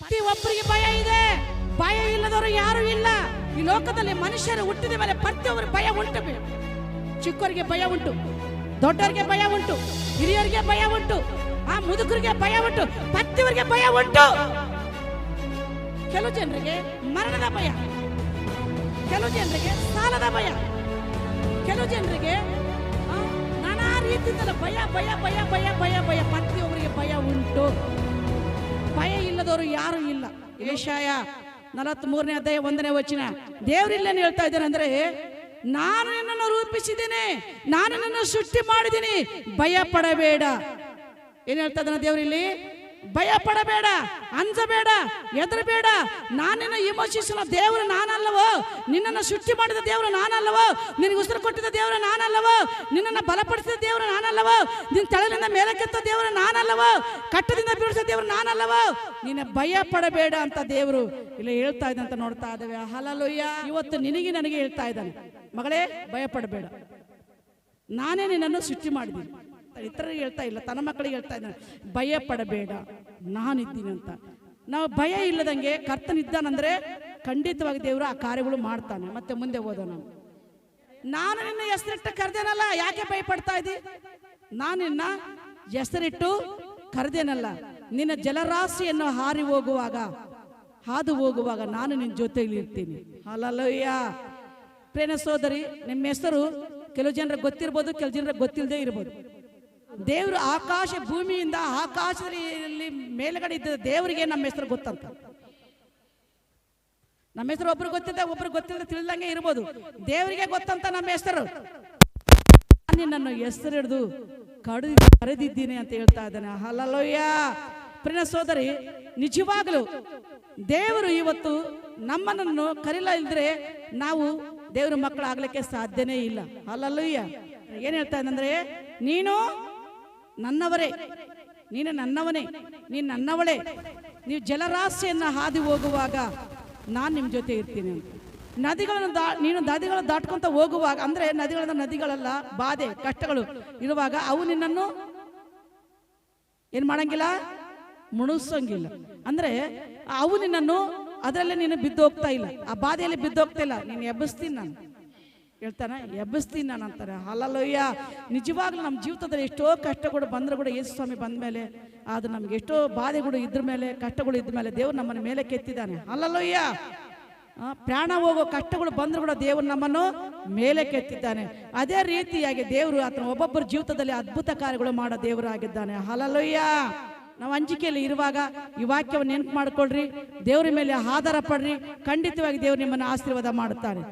ಪ್ರತಿ ಒಬ್ಬರಿಗೆ ಭಯ ಇದೆ. ಭಯ ಇಲ್ಲದವರು ಯಾರು ಇಲ್ಲ ಈ ಲೋಕದಲ್ಲಿ. ಮನುಷ್ಯರು ಹುಟ್ಟಿದ ಮೇಲೆ ಪ್ರತಿಯೊಬ್ಬರು ಭಯ ಉಂಟು. ಚಿಕ್ಕವರಿಗೆ ಭಯ ಉಂಟು, ದೊಡ್ಡವರಿಗೆ ಭಯ ಉಂಟು, ಹಿರಿಯರಿಗೆ ಭಯ ಉಂಟು, ಆ ಮುದುಕರಿಗೆ ಭಯ ಉಂಟು, ಪ್ರತಿಯವರಿಗೆ ಭಯ ಉಂಟು. ಕೆಲವು ಜನರಿಗೆ ಮರಣದ ಭಯ, ಕೆಲವು ಜನರಿಗೆ ಸಾಲದ ಭಯ, ಕೆಲವು ಜನರಿಗೆ ನಾನಾ ರೀತಿಯಿಂದ ಭಯ ಭಯ ಭಯ ಭಯ ಭಯ ಭಯ ಪ್ರತಿಯೊಬ್ಬರಿಗೆ ಭಯ ಉಂಟು. ಭಯ ಇಲ್ಲದವರು ಯಾರು ಇಲ್ಲ. ಯೆಶಾಯ 43ನೇ ಅಧ್ಯಾಯ 1ನೇ ವಚನ ದೇವರಿಲ್ಲೇನು ಹೇಳ್ತಾ ಇದ್ದಾನೆ ಅಂದ್ರೆ, ನಾನು ನಿನ್ನನ್ನು ರೂಪಿಸಿದ್ದೇನೆ, ನಾನು ನಿನ್ನನ್ನು ಸೃಷ್ಟಿ ಮಾಡಿದ್ದೀನಿ, ಭಯ ಪಡಬೇಡ. ಏನ್ ಹೇಳ್ತಾ ಇದ್ದಾನೆ ದೇವರಿಲ್ಲಿ? ಭಯ ಪಡಬೇಡ, ಅಂಜಬೇಡ, ಹೆದರಬೇಡ. ನಾನಿನ್ನ ವಿಮೋಚಿಸಿದ ದೇವರು ನಾನಲ್ಲವೋ? ನಿನ್ನನ್ನು ಸೃಷ್ಟಿ ಮಾಡಿದ ದೇವರು ನಾನಲ್ಲವೋ? ನಿನಗೆ ಉಸಿರು ಕೊಟ್ಟಿದ್ದ ದೇವರು ನಾನಲ್ಲವೋ? ನಿನ್ನನ್ನು ಬಲಪಡಿಸಿದ ದೇವರು ನಾನಲ್ಲವೋ? ನಿನ್ನ ತಲೆಯಿಂದ ಮೇಲಕ್ಕೆತ್ತ ದೇವರು ನಾನಲ್ಲವೋ? ಕಟ್ಟದಿಂದ ಬೀಳಿಸಿದ ದೇವರು ನಾನಲ್ಲವೋ? ನಿನ್ನ ಭಯ ಪಡಬೇಡ ಅಂತ ದೇವರು ಇಲ್ಲಿ ಹೇಳ್ತಾ ಇದ್ದ ಅಂತ ನೋಡ್ತಾ ಇದ್ದೇವೆ. ಹಲ್ಲೆಲೂಯಾ. ಇವತ್ತು ನಿನಗೆ ನನಗೆ ಹೇಳ್ತಾ ಇದ್ದಾನೆ, ಮಗಳೇ ಭಯ ಪಡಬೇಡ, ನಾನೇ ನಿನ್ನನ್ನು ಸೃಷ್ಟಿ ಮಾಡಿದ್ದೀನಿ. ಇತರರಿಗೆ ಹೇಳ್ತಾ ಇಲ್ಲ, ತನ್ನ ಮಕ್ಕಳಿಗೆ ಹೇಳ್ತಾ ಇದ್ದಾನೆ, ಭಯ ಪಡಬೇಡ, ನಾನಿದ್ದೀನಿ ಅಂತ. ನಾವು ಭಯ ಇಲ್ಲದಂಗೆ ಕರ್ತನಿದ್ದಾನಂದ್ರೆ ಖಂಡಿತವಾಗಿ ದೇವರು ಆ ಕಾರ್ಯಗಳು ಮಾಡ್ತಾನೆ. ಮತ್ತೆ ಮುಂದೆ ಓದೋಣ. ನಾನು ನಿನ್ನ ಹೆಸರಿಟ್ಟು ಕರೆದೇನಲ್ಲ, ಯಾಕೆ ಭಯ ಪಡ್ತಾ ಇದ್ದಿ? ನಾನು ನಿನ್ನ ಹೆಸರಿಟ್ಟು ಕರೆದೇನಲ್ಲ, ನಿನ್ನ ಜಲರಾಶಿಯನ್ನು ಹಾರಿ ಹೋಗುವಾಗ, ಹಾದು ಹೋಗುವಾಗ ನಾನು ನಿನ್ನ ಜೊತೆಯಲ್ಲಿ ಇರ್ತೀನಿ. ಹಲ್ಲೆಲೂಯಾ. ಪ್ರೇಮ ಸೋದರಿ, ನಿಮ್ಮ ಹೆಸರು ಕೆಲವು ಜನರಿಗೆ ಗೊತ್ತಿರ್ಬೋದು, ಕೆಲವು ಜನರಿಗೆ ಗೊತ್ತಿಲ್ಲದೆ ಇರ್ಬೋದು. ದೇವರು ಆಕಾಶ ಭೂಮಿಯಿಂದ ಆಕಾಶದಲ್ಲಿ ಮೇಲ್ಗಡೆ ಇದ್ದ ದೇವರಿಗೆ ನಮ್ಮ ಹೆಸರು ಗೊತ್ತಂತ. ನಮ್ಮ ಹೆಸರು ಒಬ್ರು ಗೊತ್ತಿದ್ದ ಒಬ್ರು ಗೊತ್ತಿಲ್ಲದೆ ತಿಳಿದಂಗೆ ಇರ್ಬೋದು. ದೇವರಿಗೆ ಗೊತ್ತಂತ ನಮ್ಮ ಹೆಸರು. ನಿನ್ನನ್ನು ಹೆಸರು ಹಿಡಿದು ಕರೆದಿದ್ದೀನಿ ಅಂತ ಹೇಳ್ತಾ ಇದ್ದಾನೆ. ಹಲ್ಲೆಲೂಯಾ. ಪ್ರಿಯ ಸೋದರಿ, ನಿಜವಾಗಲೂ ದೇವರು ಇವತ್ತು ನಮ್ಮನ್ನು ಕರೀಲ ಇಲ್ದ್ರೆ ನಾವು ದೇವರ ಮಕ್ಕಳಾಗ್ಲಿಕ್ಕೆ ಸಾಧ್ಯನೇ ಇಲ್ಲ. ಹಲ್ಲೆಲೂಯಾ. ಏನ್ ಹೇಳ್ತಾ ಇದ್ದಂದ್ರೆ, ನೀನು ನನ್ನವರೇ, ನೀನು ನನ್ನವನೇ, ನೀನು ನನ್ನವಳೇ, ನೀವು ಜಲರಾಶಿಯನ್ನು ಹಾದಿ ಹೋಗುವಾಗ ನಾನು ನಿಮ್ಮ ಜೊತೆ ಇರ್ತೀನಿ ಅಂತ. ನದಿಗಳನ್ನು ನೀನು ನದಿಗಳನ್ನು ದಾಟ್ಕೊಂತ ಹೋಗುವಾಗ, ಅಂದ್ರೆ ನದಿಗಳಲ್ಲ, ಬಾಧೆ ಕಷ್ಟಗಳು ಇರುವಾಗ ಅವು ನಿನ್ನನ್ನು ಏನ್ ಮಾಡಂಗಿಲ್ಲ, ಮುಳುಗಿಸಂಗಿಲ್ಲ. ಅಂದ್ರೆ ಅವು ನಿನ್ನನ್ನು ಅದರಲ್ಲೇ ನೀನು ಬಿದ್ದು ಹೋಗ್ತಾ ಇಲ್ಲ, ಆ ಬಾಧೆಯಲ್ಲಿ ಬಿದ್ದು ಹೋಗ್ತಾ ಇಲ್ಲ. ನೀನು ಎಬ್ಬಿಸ್ತೀನಿ ನಾನು, ಹೇಳ್ತಾನೆ, ಎಬ್ಬಿಸ್ತೀನಿ ನಾನು ಅಂತಾರೆ. ಹಲ್ಲೆಲೂಯಾ. ನಿಜವಾಗ್ಲೂ ನಮ್ಮ ಜೀವಿತದಲ್ಲಿ ಎಷ್ಟೋ ಕಷ್ಟಗಳು ಬಂದರೂ ಕೂಡ ಯೇಸು ಸ್ವಾಮಿ ಬಂದ ಮೇಲೆ, ಅದು ನಮ್ಗೆ ಎಷ್ಟೋ ಬಾಧೆಗಳು ಇದ್ರ ಮೇಲೆ, ಕಷ್ಟಗಳು ಇದ್ದ ಮೇಲೆ ದೇವ್ರು ನಮ್ಮನ್ನು ಮೇಲೆ ಕೆತ್ತಿದ್ದಾನೆ. ಹಲ್ಲೆಲೂಯಾ. ಪ್ರಾಣ ಹೋಗೋ ಕಷ್ಟಗಳು ಬಂದರೂ ಕೂಡ ದೇವರು ನಮ್ಮನ್ನು ಮೇಲೆ ಕೆತ್ತಿದ್ದಾನೆ. ಅದೇ ರೀತಿಯಾಗಿ ದೇವರು ಆತನ ಒಬ್ಬೊಬ್ಬರ ಜೀವಿತದಲ್ಲಿ ಅದ್ಭುತ ಕಾರ್ಯಗಳು ಮಾಡೋ ದೇವರು ಆಗಿದ್ದಾನೆ. ಹಲ್ಲೆಲೂಯಾ. ನಾವು ಅಂಜಿಕೆಯಲ್ಲಿ ಇರುವಾಗ ಈ ವಾಕ್ಯವನ್ನು ನೆನಪು ಮಾಡ್ಕೊಳ್ರಿ, ದೇವರ ಮೇಲೆ ಆಧಾರ ಪಡ್ರಿ, ಖಂಡಿತವಾಗಿ ದೇವರು ನಿಮ್ಮನ್ನು ಆಶೀರ್ವಾದ ಮಾಡುತ್ತಾನೆ.